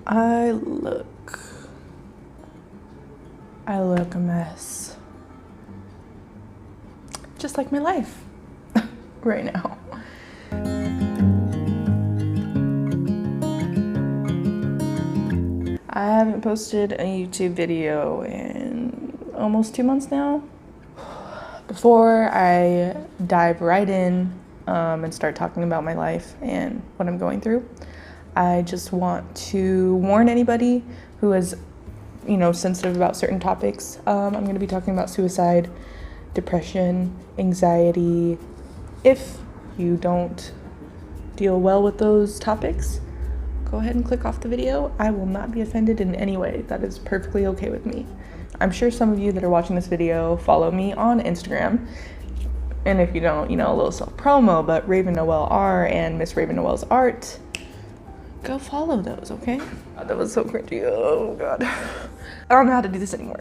I look a mess. Just like my life right now. I haven't posted a YouTube video in almost 2 months now. Before I dive right in and start talking about my life and what I'm going through, I just want to warn anybody who is, sensitive about certain topics. I'm going to be talking about suicide, depression, anxiety. If you don't deal well with those topics, go ahead and click off the video. I will not be offended in any way. That is perfectly okay with me. I'm sure some of you that are watching this video follow me on Instagram. And if you don't, a little self-promo, but ravennoelr and Miss Ravennoel's art, go follow those, okay? God, that was so cringy. Oh God. I don't know how to do this anymore.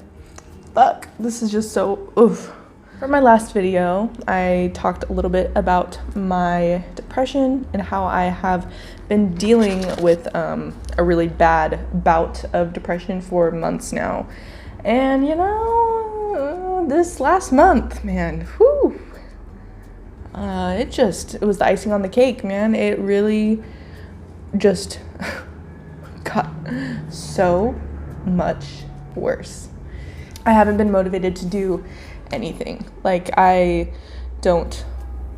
Fuck, this is just so, oof. For my last video, I talked a little bit about my depression and how I have been dealing with a really bad bout of depression for months now. And this last month, man, whew, it was the icing on the cake, man. It really just got so much worse. I haven't been motivated to do anything. Like, I don't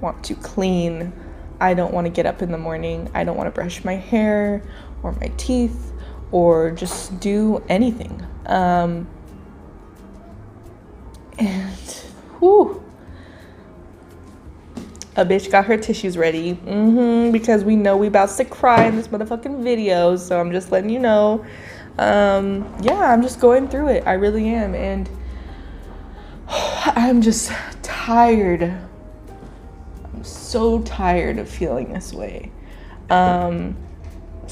want to clean. I don't want to get up in the morning. I don't want to brush my hair or my teeth or just do anything. And whew, a bitch got her tissues ready, because we know we about to cry in this motherfucking video, so I'm just letting you know. Yeah, I'm just going through it. I really am, and I'm just tired. I'm so tired of feeling this way. So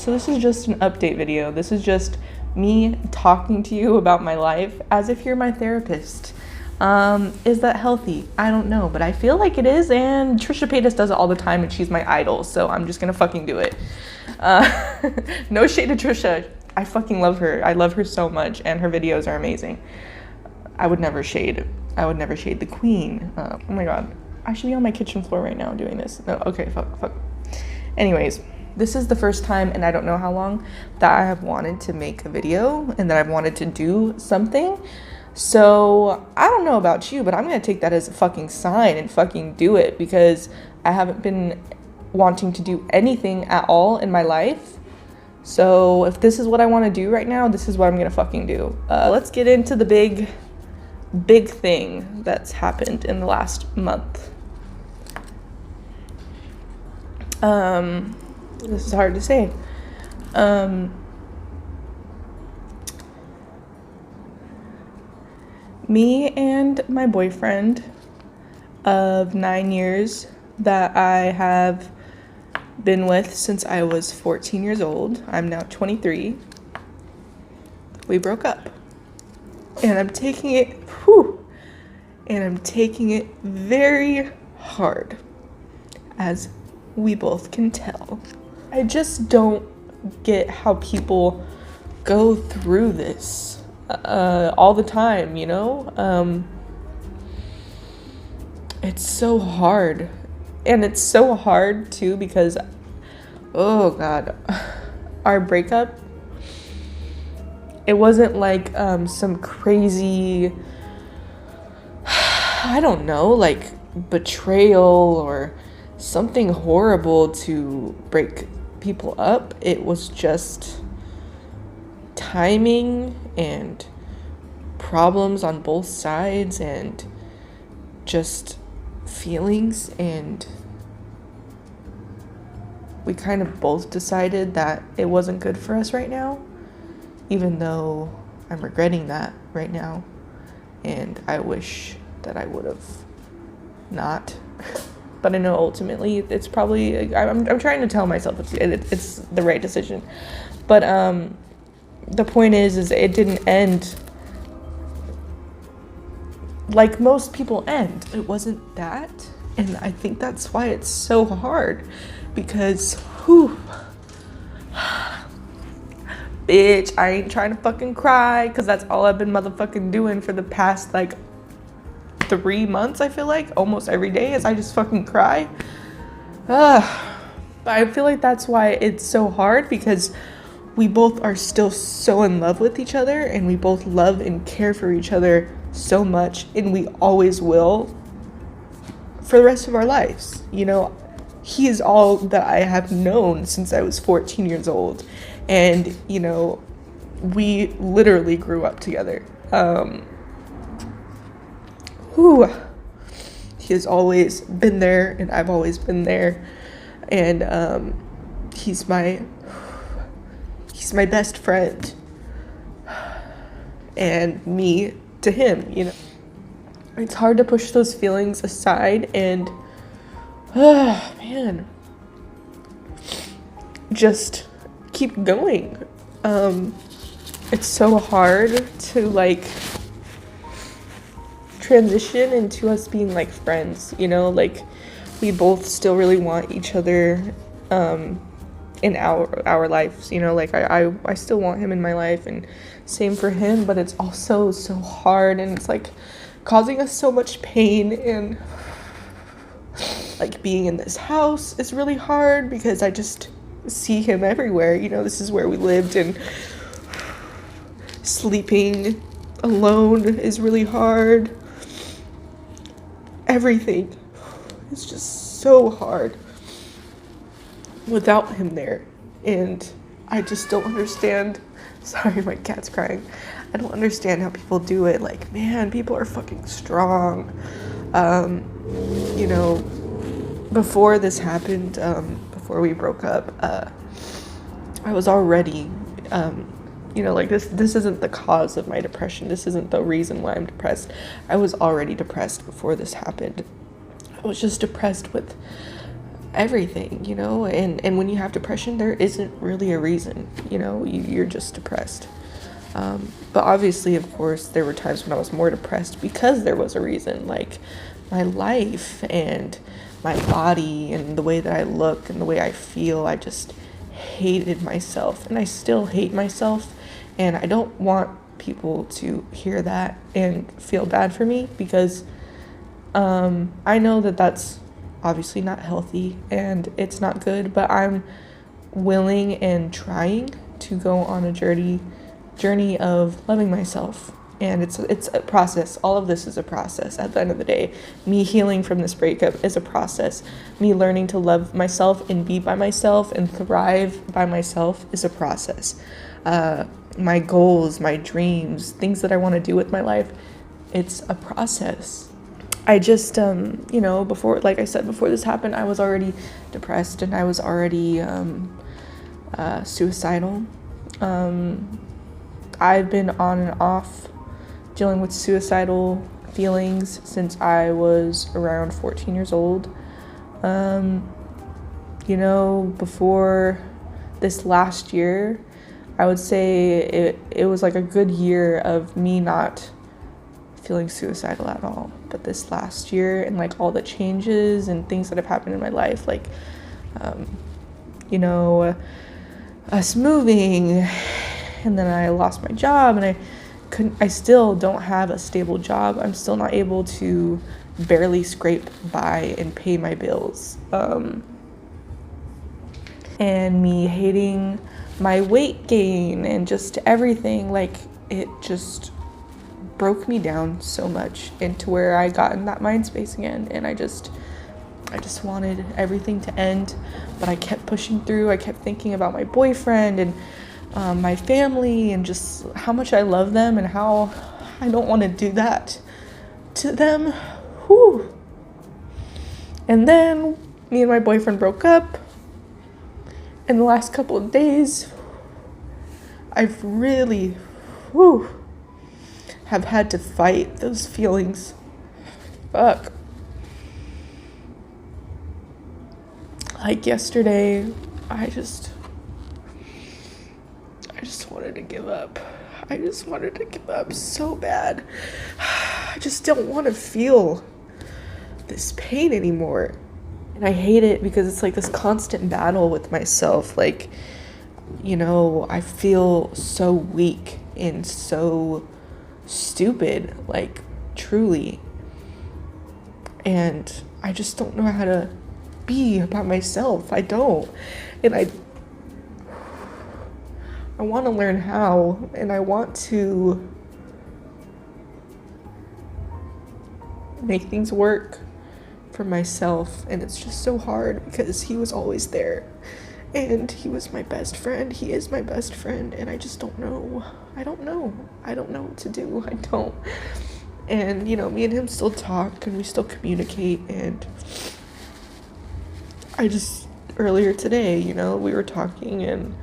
this is just an update video. This is just me talking to you about my life as if you're my therapist. Is that healthy? I don't know, but I feel like it is, and Trisha Paytas does it all the time, and she's my idol, so I'm just gonna fucking do it. No shade to Trisha. I fucking love her. I love her so much, and her videos are amazing. I would never shade the queen. Oh my God. I should be on my kitchen floor right now doing this. No, okay, fuck. Anyways, this is the first time, and I don't know how long, that I have wanted to make a video and that I've wanted to do something. So I don't know about you, but I'm gonna take that as a fucking sign and fucking do it, because I haven't been wanting to do anything at all in my life. So if this is what I want to do right now, this is what I'm gonna fucking do. Let's get into the big thing that's happened in the last month. This is hard to say. Me and my boyfriend of 9 years that I have been with since I was 14 years old. I'm now 23. We broke up. And I'm taking it, very hard, as we both can tell. I just don't get how people go through this all the time, It's so hard. And it's so hard too because, oh God, our breakup, it wasn't like some crazy, I don't know, like betrayal or something horrible to break people up. It was just timing and problems on both sides and just feelings, and we kind of both decided that it wasn't good for us right now, even though I'm regretting that right now, and I wish that I would have not. But I know ultimately it's probably, I'm trying to tell myself it's the right decision. But the point is it didn't end like most people end. It wasn't that. And I think that's why it's so hard, because bitch, I ain't trying to fucking cry, because that's all I've been motherfucking doing for the past like 3 months. I feel like almost every day is I just fucking cry. But I feel like that's why it's so hard, because we both are still so in love with each other, and we both love and care for each other so much, and we always will for the rest of our lives. You know, he is all that I have known since I was 14 years old, and you know, we literally grew up together. He has always been there, and I've always been there, and he's my best friend, and me to him. You know, it's hard to push those feelings aside and man, just keep going. It's so hard to like transition into us being like friends, you know, like we both still really want each other in our lives, you know, like I still want him in my life, and same for him, but it's also so hard, and it's like causing us so much pain, and like being in this house is really hard because I just see him everywhere. You know, this is where we lived, and sleeping alone is really hard. Everything is just so hard without him there, and I just don't understand. Sorry, my cat's crying. I don't understand how people do it. Like, man, people are fucking strong. You know, before this happened, before we broke up, I was already, you know, like this isn't the cause of my depression. This isn't the reason why I'm depressed. I was already depressed before this happened. I was just depressed with everything, you know, and when you have depression, there isn't really a reason, you know, you're just depressed. But obviously, of course, there were times when I was more depressed because there was a reason, like my life and my body and the way that I look and the way I feel. I just hated myself, and I still hate myself, and I don't want people to hear that and feel bad for me, because I know that that's obviously not healthy and it's not good, but I'm willing and trying to go on a journey of loving myself. And it's a process. All of this is a process. At the end of the day, me healing from this breakup is a process. Me learning to love myself and be by myself and thrive by myself is a process. My goals, my dreams, things that I want to do with my life, it's a process. I just, you know, before, like I said, before this happened, I was already depressed, and I was already suicidal. I've been on and off dealing with suicidal feelings since I was around 14 years old. You know, before this last year, I would say it was like a good year of me not feeling suicidal at all. But this last year, and like all the changes and things that have happened in my life, like, you know, us moving, and then I lost my job, and I still don't have a stable job. I'm still not able to barely scrape by and pay my bills. And me hating my weight gain and just everything, like it just broke me down so much into where I got in that mind space again. And I just wanted everything to end, but I kept pushing through. I kept thinking about my boyfriend and my family, and just how much I love them, and how I don't want to do that to them. Whew. And then me and my boyfriend broke up. In the last couple of days, I've really, have had to fight those feelings. Fuck. Like yesterday, I just wanted to give up. I just wanted to give up so bad. I just don't want to feel this pain anymore. And I hate it because it's like this constant battle with myself. Like, you know, I feel so weak and so stupid, like truly. And I just don't know how to be by myself. I don't. And I want to learn how, and I want to make things work for myself. And it's just so hard because he was always there. And he was my best friend. He is my best friend. And I just don't know. I don't know what to do. I don't. And, you know, me and him still talk and we still communicate. And I just, earlier today, you know, we were talking and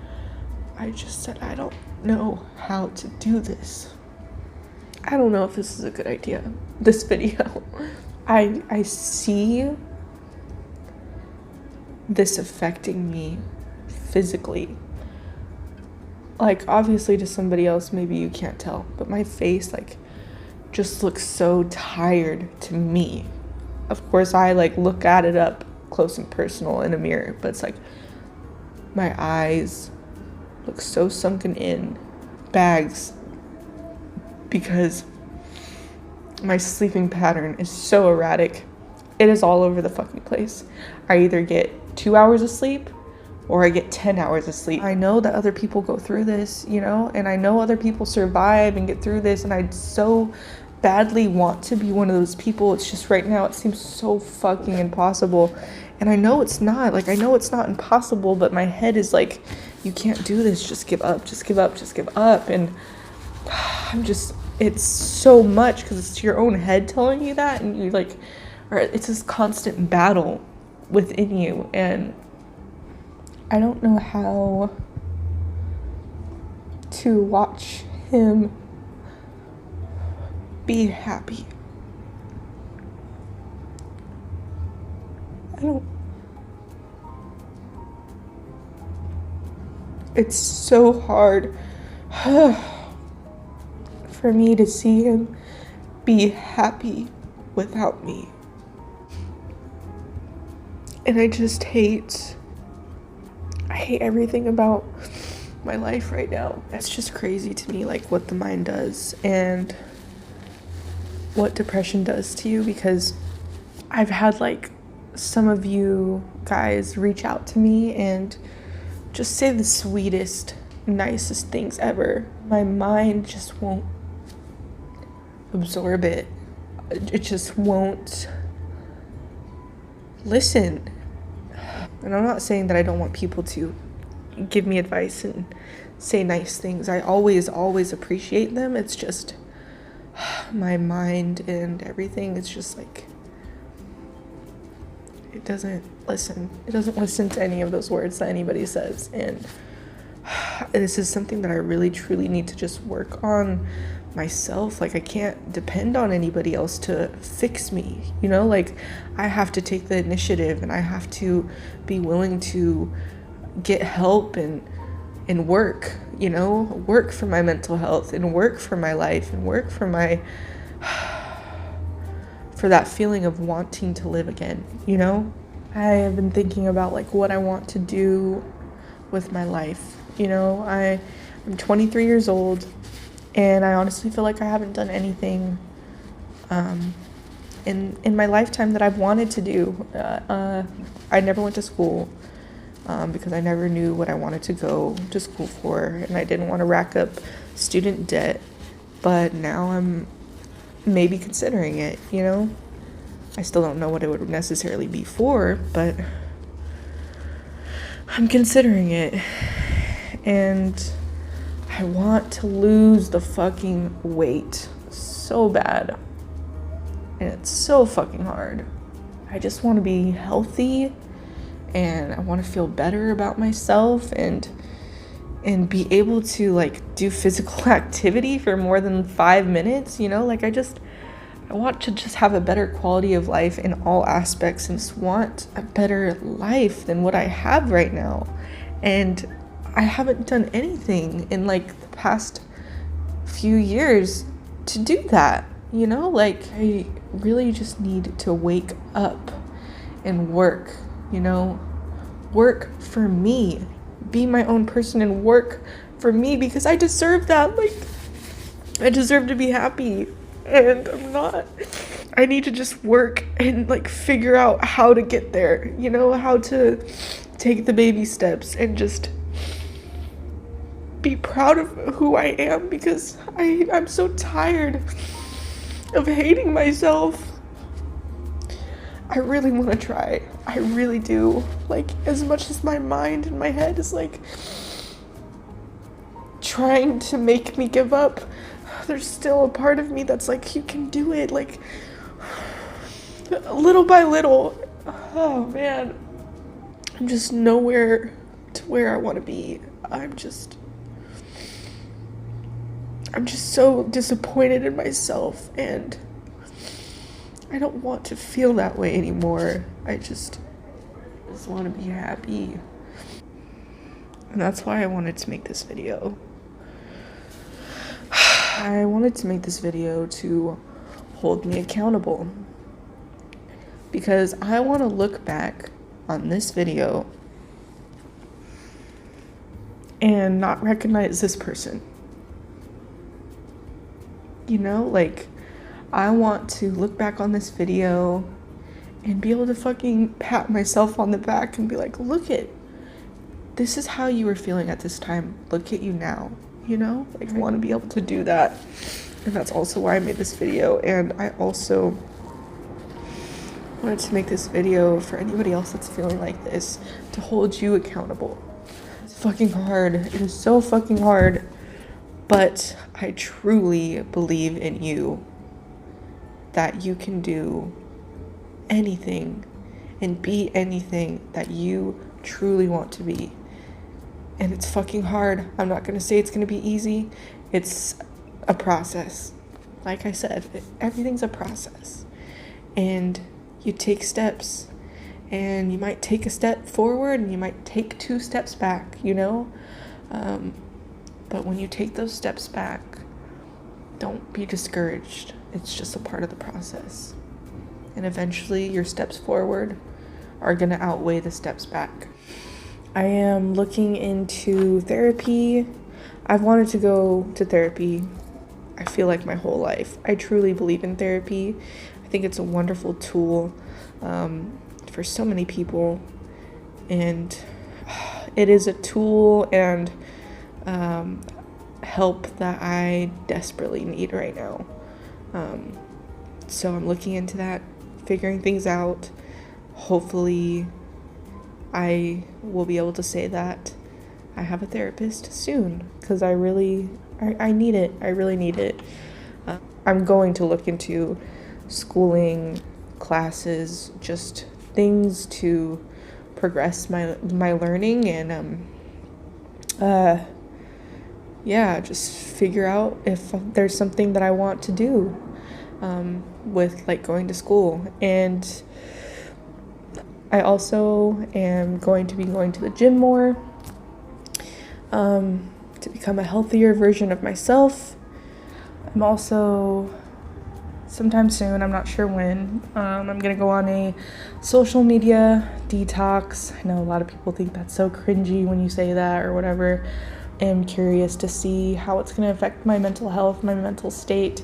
I just said, I don't know how to do this. I don't know if this is a good idea, this video. I see this affecting me physically. Like, obviously to somebody else, maybe you can't tell, but my face, like, just looks so tired to me. Of course, I, like, look at it up close and personal in a mirror, but it's like my eyes look so sunken in bags because my sleeping pattern is so erratic. It is all over the fucking place. I either get 2 hours of sleep or I get 10 hours of sleep. I know that other people go through this, you know, and I know other people survive and get through this, and I so badly want to be one of those people. It's just right now it seems so fucking impossible. And I know it's not. Like, I know it's not impossible, but my head is like, you can't do this. Just give up. Just give up. Just give up. And I'm just, it's so much because it's your own head telling you that, and you like, or it's this constant battle within you. And I don't know how to watch him be happy. It's so hard for me to see him be happy without me. And I hate everything about my life right now. It's just crazy to me, like, what the mind does and what depression does to you, because I've had, like, some of you guys reach out to me and just say the sweetest, nicest things ever. My mind just won't absorb it. It just won't listen. And I'm not saying that I don't want people to give me advice and say nice things. I always appreciate them. It's just my mind and everything. It's just like, it doesn't listen. It doesn't listen to any of those words that anybody says. And this is something that I really truly need to just work on myself. Like, I can't depend on anybody else to fix me, you know? Like, I have to take the initiative, and I have to be willing to get help and work, you know, work for my mental health and work for my life and work for my for that feeling of wanting to live again, you know? I have been thinking about, like, what I want to do with my life. You know, I'm 23 years old, and I honestly feel like I haven't done anything in my lifetime that I've wanted to do. I never went to school because I never knew what I wanted to go to school for, and I didn't want to rack up student debt. But now I'm maybe considering it, you know? I still don't know what it would necessarily be for, but I'm considering it. And I want to lose the fucking weight so bad. And it's so fucking hard. I just want to be healthy, and I want to feel better about myself, and be able to, like, do physical activity for more than 5 minutes, you know? Like, I want to just have a better quality of life in all aspects, and just want a better life than what I have right now. And I haven't done anything in, like, the past few years to do that, you know? Like, I really just need to wake up and work, you know? Work for me. be my own person and work for me, because I deserve that. Like, I deserve to be happy, and I'm not. I need to just work and like figure out how to get there, you know, how to take the baby steps and just be proud of who I am, because I'm so tired of hating myself. I really want to try. I really do. Like, as much as my mind and my head is like trying to make me give up, there's still a part of me that's like, you can do it. Like, little by little. Oh man, I'm just nowhere to where I want to be. I'm just so disappointed in myself, and I don't want to feel that way anymore. I just want to be happy. And that's why I wanted to make this video. I wanted to make this video to hold me accountable, because I want to look back on this video and not recognize this person. You know, like, I want to look back on this video and be able to fucking pat myself on the back and be like, look it, this is how you were feeling at this time. Look at you now, you know? Like, I want to be able to do that. And that's also why I made this video. And I also wanted to make this video for anybody else that's feeling like this, to hold you accountable. It's fucking hard. It is so fucking hard. But I truly believe in you, that you can do anything and be anything that you truly want to be. And it's fucking hard. I'm not gonna say it's gonna be easy. It's a process. Like I said, everything's a process. And you take steps, and you might take a step forward and you might take 2 steps back, you know? But when you take those steps back, don't be discouraged. It's just a part of the process. And eventually your steps forward are going to outweigh the steps back. I am looking into therapy. I've wanted to go to therapy, I feel like, my whole life. I truly believe in therapy. I think it's a wonderful tool for so many people. And it is a tool and help that I desperately need right now. So I'm looking into that, figuring things out. Hopefully I will be able to say that I have a therapist soon, because I need it. I really need it. I'm going to look into schooling, classes, just things to progress my learning, and just figure out if there's something that I want to do with like going to school. And I also am going to be going to the gym more to become a healthier version of myself. I'm also, sometime soon, I'm not sure when, I'm gonna go on a social media detox. I know a lot of people think that's so cringy when you say that or whatever. I'm curious to see how it's gonna affect my mental health, my mental state,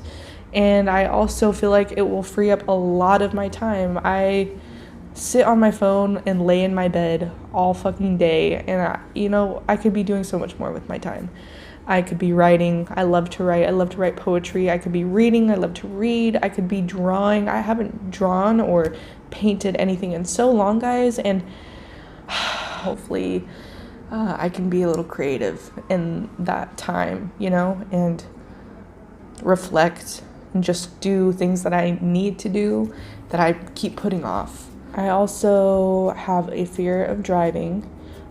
and I also feel like it will free up a lot of my time. I sit on my phone and lay in my bed all fucking day, and I could be doing so much more with my time. I could be writing. I love to write. I love to write poetry. I could be reading. I love to read. I could be drawing. I haven't drawn or painted anything in so long, guys, and hopefully I can be a little creative in that time, and reflect and just do things that I need to do that I keep putting off. I also have a fear of driving.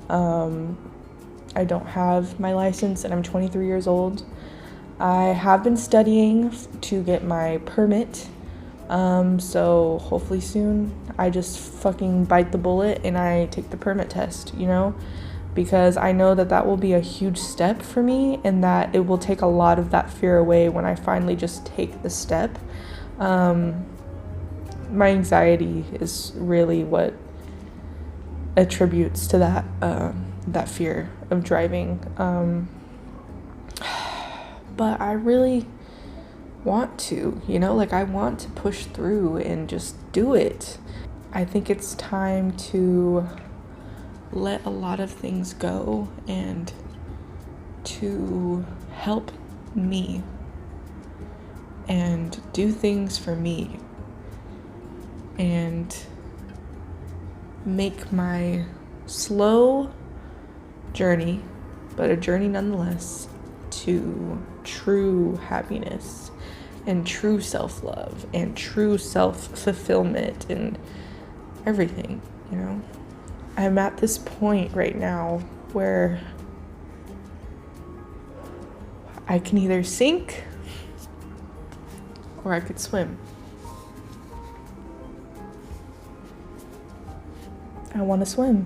I don't have my license and I'm 23 years old. I have been studying to get my permit. So hopefully soon I just fucking bite the bullet and I take the permit test, because I know that will be a huge step for me, and that it will take a lot of that fear away when I finally just take the step. My anxiety is really what attributes to that. that fear of driving. But I really want to, like I want to push through and just do it. I think it's time to let a lot of things go and to help me and do things for me and make my slow journey, but a journey nonetheless, to true happiness and true self-love and true self-fulfillment and everything, I'm at this point right now where I can either sink or I could swim. I want to swim.